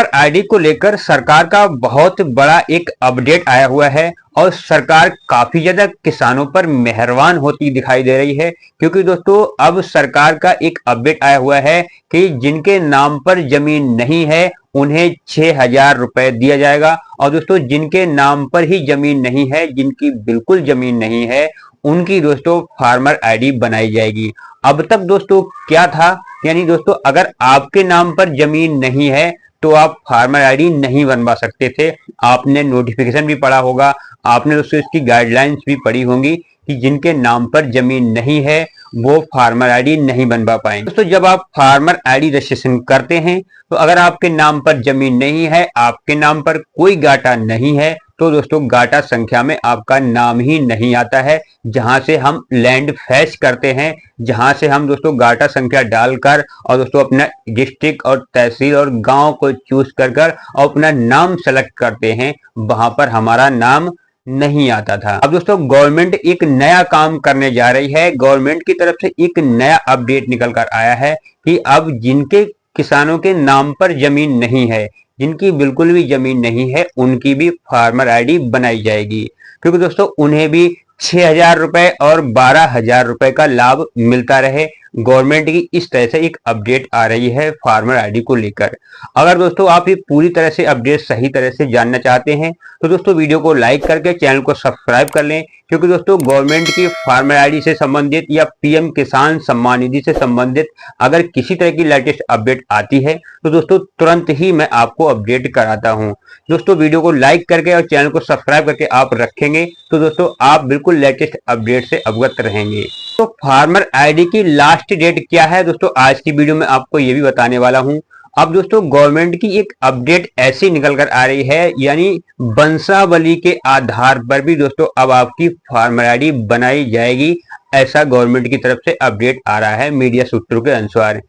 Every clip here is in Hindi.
फार्मर आईडी को लेकर सरकार का बहुत बड़ा एक अपडेट आया हुआ है और सरकार काफी ज्यादा किसानों पर मेहरबान होती दिखाई दे रही है, क्योंकि दोस्तों अब सरकार का एक अपडेट आया हुआ है कि जिनके नाम पर जमीन नहीं है उन्हें 6,000 रुपए दिया जाएगा। और दोस्तों जिनके नाम पर ही जमीन नहीं है, जिनकी बिल्कुल जमीन नहीं है, उनकी दोस्तों फार्मर आईडी बनाई जाएगी। अब तक दोस्तों क्या था, यानी दोस्तों अगर आपके नाम पर जमीन नहीं है तो आप फार्मर आईडी नहीं बनवा सकते थे। आपने नोटिफिकेशन भी पढ़ा होगा, आपने दोस्तों इसकी गाइडलाइंस भी पढ़ी होंगी कि जिनके नाम पर जमीन नहीं है वो फार्मर आईडी नहीं बनवा पाएंगे। दोस्तों जब आप फार्मर आईडी रजिस्ट्रेशन करते हैं तो अगर आपके नाम पर जमीन नहीं है, आपके नाम पर कोई गाटा नहीं है, तो दोस्तों गाटा संख्या में आपका नाम ही नहीं आता है। जहां से हम लैंड फैच करते हैं, जहां से हम दोस्तों गाटा संख्या डालकर और दोस्तों अपना डिस्ट्रिक्ट और तहसील और गांव को चूज कर और अपना नाम सेलेक्ट करते हैं, वहां पर हमारा नाम नहीं आता था। अब दोस्तों गवर्नमेंट एक नया काम करने जा रही है। गवर्नमेंट की तरफ से एक नया अपडेट निकल कर आया है कि अब जिनके किसानों के नाम पर जमीन नहीं है, जिनकी बिल्कुल भी जमीन नहीं है, उनकी भी फार्मर आईडी बनाई जाएगी, क्योंकि दोस्तों उन्हें भी 6,000 रुपए और 12,000 रुपए का लाभ मिलता रहे। गवर्नमेंट की इस तरह से एक अपडेट आ रही है फार्मर आईडी को लेकर। अगर दोस्तों आप ये पूरी तरह से अपडेट सही तरह से जानना चाहते हैं तो दोस्तों वीडियो को लाइक करके चैनल को सब्सक्राइब कर लें, क्योंकि दोस्तों गवर्नमेंट की फार्मर आईडी से संबंधित या पीएम किसान सम्मान निधि से संबंधित अगर किसी तरह की लेटेस्ट अपडेट आती है तो दोस्तों तुरंत ही मैं आपको अपडेट कराता हूं। दोस्तों वीडियो को लाइक करके और चैनल को सब्सक्राइब करके आप रखेंगे तो दोस्तों आप बिल्कुल लेटेस्ट अपडेट से अवगत रहेंगे। तो फार्मर आईडी की लास्ट डेट क्या है दोस्तों, आज की वीडियो में आपको ये भी बताने वाला हूं। अब दोस्तों गवर्नमेंट की एक अपडेट ऐसी निकल कर आ रही है, यानी वंशावली के आधार पर भी दोस्तों अब आपकी फार्मर आईडी बनाई जाएगी, ऐसा गवर्नमेंट की तरफ से अपडेट आ रहा है मीडिया सूत्रों के अनुसार।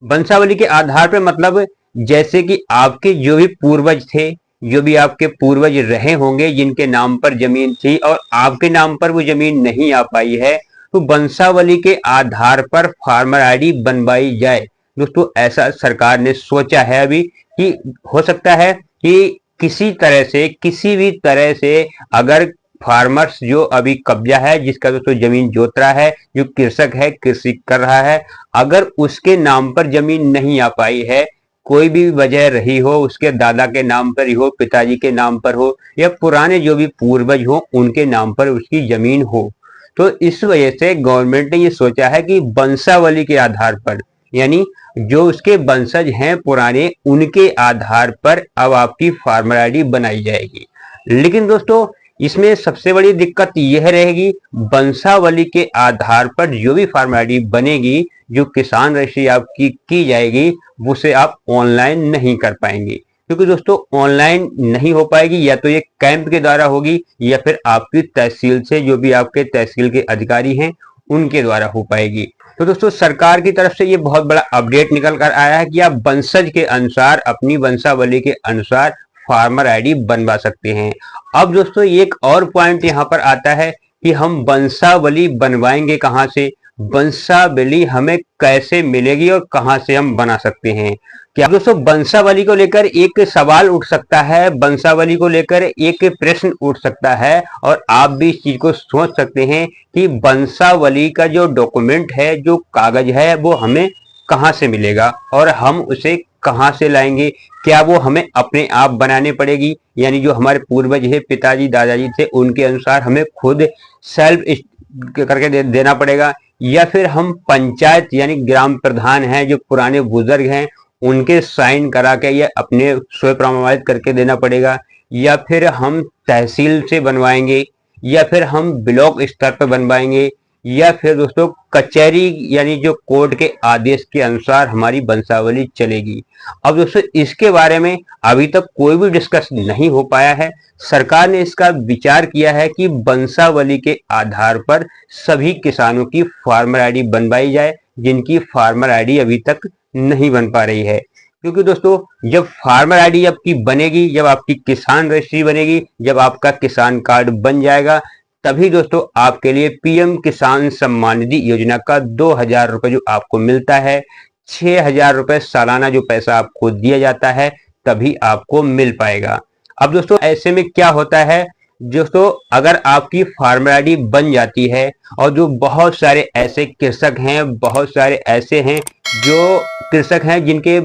वंशावली के आधार पर मतलब जैसे कि आपके जो भी पूर्वज थे, जो भी आपके पूर्वज रहे होंगे जिनके नाम पर जमीन थी और आपके नाम पर वो जमीन नहीं आ पाई है, तो वंशावली के आधार पर फार्मर आईडी बनवाई जाए। दोस्तों ऐसा सरकार ने सोचा है अभी कि हो सकता है कि किसी तरह से, किसी भी तरह से अगर फार्मर्स जो अभी कब्जा है, जिसका दोस्तों जमीन जोत रहा है, जो कृषक है, कृषि कर रहा है, अगर उसके नाम पर जमीन नहीं आ पाई है, कोई भी वजह रही हो, उसके दादा के नाम पर ही हो, पिताजी के नाम पर हो, या पुराने जो भी पूर्वज हो उनके नाम पर उसकी जमीन हो, तो इस वजह से गवर्नमेंट ने ये सोचा है कि वंशावली के आधार पर, यानी जो उसके वंशज हैं पुराने, उनके आधार पर अब आपकी फार्मर आईडी बनाई जाएगी। लेकिन दोस्तों इसमें सबसे बड़ी दिक्कत यह रहेगी, वंशावली के आधार पर जो भी फार्मर आईडी बनेगी, जो किसान रजिस्ट्री आपकी की जाएगी, उसे आप ऑनलाइन नहीं कर पाएंगे, क्योंकि दोस्तों ऑनलाइन नहीं हो पाएगी। या तो ये कैंप के द्वारा होगी या फिर आपकी तहसील से, जो भी आपके तहसील के अधिकारी हैं उनके द्वारा हो पाएगी। तो दोस्तों सरकार की तरफ से ये बहुत बड़ा अपडेट निकल कर आया है कि आप वंशज के अनुसार, अपनी वंशावली के अनुसार फार्मर आईडी बनवा सकते हैं। अब दोस्तों एक और पॉइंट यहाँ पर आता है कि हम वंशावली बनवाएंगे कहाँ से, वंशावली हमें कैसे मिलेगी और कहां से हम बना सकते हैं। क्या दोस्तों वंशावली को लेकर एक सवाल उठ सकता है, वंशावली को लेकर एक प्रश्न उठ सकता है, और आप भी इस चीज को सोच सकते हैं कि वंशावली का जो डॉक्यूमेंट है, जो कागज है, वो हमें कहां से मिलेगा और हम उसे कहां से लाएंगे। क्या वो हमें अपने आप बनाने पड़ेगी, यानी जो हमारे पूर्वज है, पिताजी दादाजी थे, उनके अनुसार हमें खुद सेल्फ करके देना पड़ेगा, या फिर हम पंचायत यानी ग्राम प्रधान हैं, जो पुराने बुजुर्ग हैं, उनके साइन करा के या अपने स्वयं प्रमाणित करके देना पड़ेगा, या फिर हम तहसील से बनवाएंगे, या फिर हम ब्लॉक स्तर पर बनवाएंगे, या फिर दोस्तों कचहरी यानी जो कोर्ट के आदेश के अनुसार हमारी वंशावली चलेगी। अब दोस्तों इसके बारे में अभी तक कोई भी डिस्कस नहीं हो पाया है। सरकार ने इसका विचार किया है कि वंशावली के आधार पर सभी किसानों की फार्मर आईडी बनवाई जाए, जिनकी फार्मर आईडी अभी तक नहीं बन पा रही है। क्योंकि दोस्तों जब फार्मर आईडी आपकी बनेगी, जब आपकी किसान रजिस्ट्री बनेगी, जब आपका किसान कार्ड बन जाएगा, तभी दोस्तों आपके लिए पीएम किसान सम्मान निधि योजना का 2,000 रुपए जो आपको मिलता है, 6,000 रुपए सालाना जो पैसा आपको दिया जाता है, तभी आपको मिल पाएगा। अब दोस्तों ऐसे में क्या होता है दोस्तों, अगर आपकी फार्मर आईडी बन जाती है और जो बहुत सारे ऐसे कृषक हैं, बहुत सारे ऐसे हैं जो कृषक हैं जिनके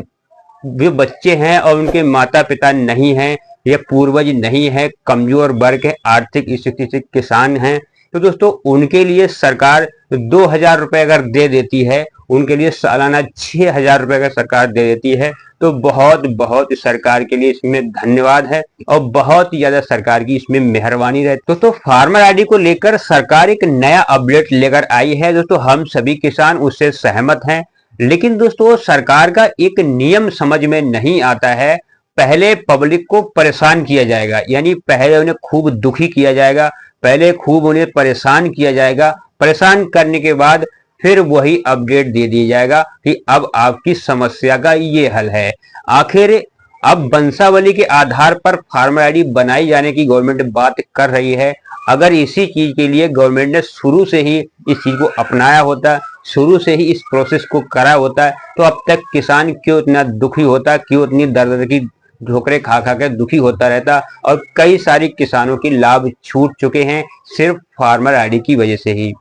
जो बच्चे हैं और उनके माता पिता नहीं हैं या पूर्वज नहीं है, कमजोर वर्ग है, आर्थिक स्थिति से किसान हैं, तो दोस्तों उनके लिए सरकार 2,000 रुपए अगर दे देती है, उनके लिए सालाना 6,000 रुपए अगर सरकार दे देती है, तो बहुत बहुत सरकार के लिए इसमें धन्यवाद है और बहुत ही ज्यादा सरकार की इसमें मेहरबानी रहती है। दोस्तों फार्मर आईडी को लेकर सरकार एक नया अपडेट लेकर आई है दोस्तों, हम सभी किसान उससे सहमत हैं। लेकिन दोस्तों सरकार का एक नियम समझ में नहीं आता है। पहले पब्लिक को परेशान किया जाएगा, यानी पहले उन्हें खूब दुखी किया जाएगा, पहले खूब उन्हें परेशान किया जाएगा, परेशान करने के बाद फिर वही अपडेट दे दिया जाएगा कि अब आपकी समस्या का ये हल है। आखिर अब वंशावली के आधार पर फार्मर आईडी बनाई जाने की गवर्नमेंट बात कर रही है। अगर इसी चीज के लिए गवर्नमेंट ने शुरू से ही इस चीज को अपनाया होता, शुरू से ही इस प्रोसेस को करा होता, तो अब तक किसान क्यों इतना दुखी होता, क्यों इतनी दर्द की ठोकरें खा खा के दुखी होता रहता। और कई सारे किसानों की लाभ छूट चुके हैं सिर्फ फार्मर आईडी की वजह से ही।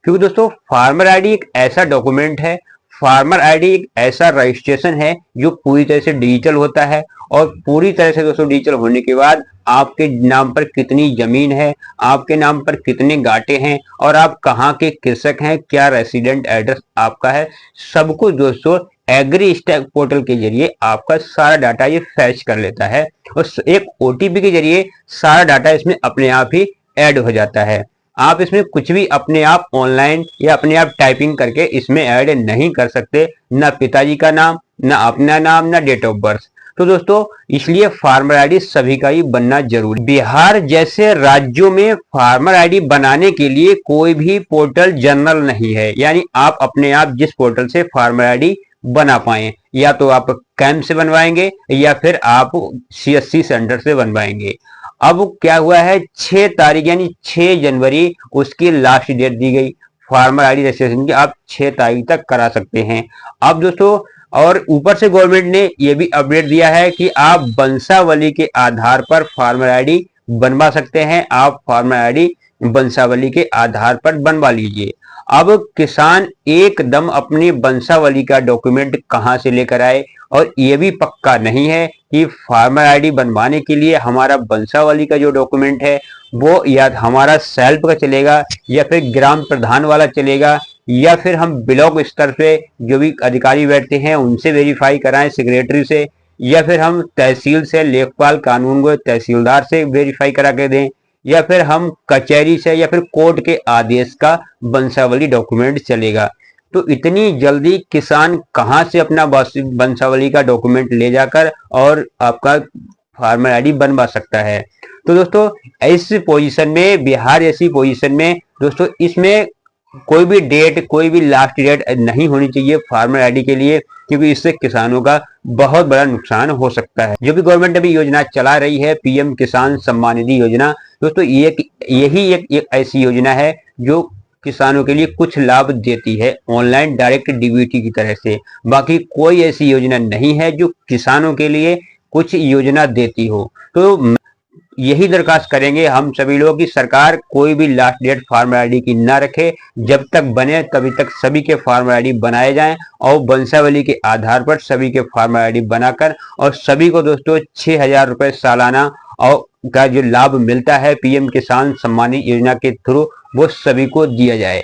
क्योंकि दोस्तों फार्मर आईडी एक ऐसा डॉक्यूमेंट है, फार्मर आईडी एक ऐसा रजिस्ट्रेशन है जो पूरी तरह से डिजिटल होता है। और पूरी तरह से दोस्तों डिजिटल होने के बाद आपके नाम पर कितनी जमीन है, आपके नाम पर कितने गांठे हैं और आप कहाँ के कृषक हैं, क्या रेसिडेंट एड्रेस आपका है, सब कुछ दोस्तों एग्री स्टैक पोर्टल के जरिए आपका सारा डाटा ये फैच कर लेता है और एक ओटीपी के जरिए सारा डाटा इसमें अपने आप ही ऐड हो जाता है। आप इसमें कुछ भी अपने आप ऑनलाइन या अपने आप टाइपिंग करके इसमें ऐड नहीं कर सकते, ना पिताजी का नाम, ना अपना नाम, ना डेट ऑफ बर्थ। तो दोस्तों इसलिए फार्मर आईडी सभी का ही बनना जरूरी। बिहार जैसे राज्यों में फार्मर आईडी बनाने के लिए कोई भी पोर्टल जनरल नहीं है, यानी आप अपने आप जिस पोर्टल से फार्मर आईडी बना पाए, या तो आप कैंप से बनवाएंगे या फिर आप सीएससी सेंटर से बनवाएंगे। अब क्या हुआ है, 6 तारीख यानी 6 जनवरी उसकी लास्ट डेट दी गई फार्मर आईडी रजिस्ट्रेशन की, आप 6 तारीख तक करा सकते हैं। अब दोस्तों और ऊपर से गवर्नमेंट ने यह भी अपडेट दिया है कि आप वंशावली के आधार पर फार्मर आईडी बनवा सकते हैं। आप फार्मर आईडी वंशावली के आधार पर बनवा लीजिए। अब किसान एकदम अपनी वंशावली का डॉक्यूमेंट कहां से लेकर आए, और ये भी पक्का नहीं है कि फार्मर आईडी बनवाने के लिए हमारा वंशावली का जो डॉक्यूमेंट है वो या हमारा सेल्फ का चलेगा, या फिर ग्राम प्रधान वाला चलेगा, या फिर हम ब्लॉक स्तर पे जो भी अधिकारी बैठते हैं उनसे वेरीफाई कराएं, सेक्रेटरी से, या फिर हम तहसील से लेखपाल कानून को तहसीलदार से वेरीफाई करा के दें, या फिर हम कचहरी से या फिर कोर्ट के आदेश का वंशावली डॉक्यूमेंट चलेगा। तो इतनी जल्दी किसान कहां से अपना वंशावली का डॉक्यूमेंट ले जाकर और आपका फार्मर आईडी बनवा सकता है। तो दोस्तों इस पोजीशन में, बिहार ऐसी पोजीशन में दोस्तों, इसमें कोई भी डेट, कोई भी लास्ट डेट नहीं होनी चाहिए फार्मर आईडी के लिए, क्योंकि इससे किसानों का बहुत बड़ा नुकसान हो सकता है। जो भी गवर्नमेंट अभी योजना चला रही है, पीएम किसान सम्मान निधि योजना, दोस्तों यही एक ऐसी योजना है जो किसानों के लिए कुछ लाभ देती है ऑनलाइन डायरेक्ट डीबीटी की तरह से। बाकी कोई ऐसी योजना नहीं है जो किसानों के लिए कुछ योजना देती हो। तो यही दरखास्त करेंगे हम सभी लोग कि सरकार कोई भी लास्ट डेट फार्मर आईडी की ना रखे, जब तक बने तभी तक सभी के फार्मर आईडी बनाए जाएं और वंशावली के आधार पर सभी के फार्मर आईडी बनाकर और सभी को दोस्तों 6,000 रुपए सालाना और का जो लाभ मिलता है पीएम किसान सम्मान निधि योजना के थ्रू, वो सभी को दिया जाए।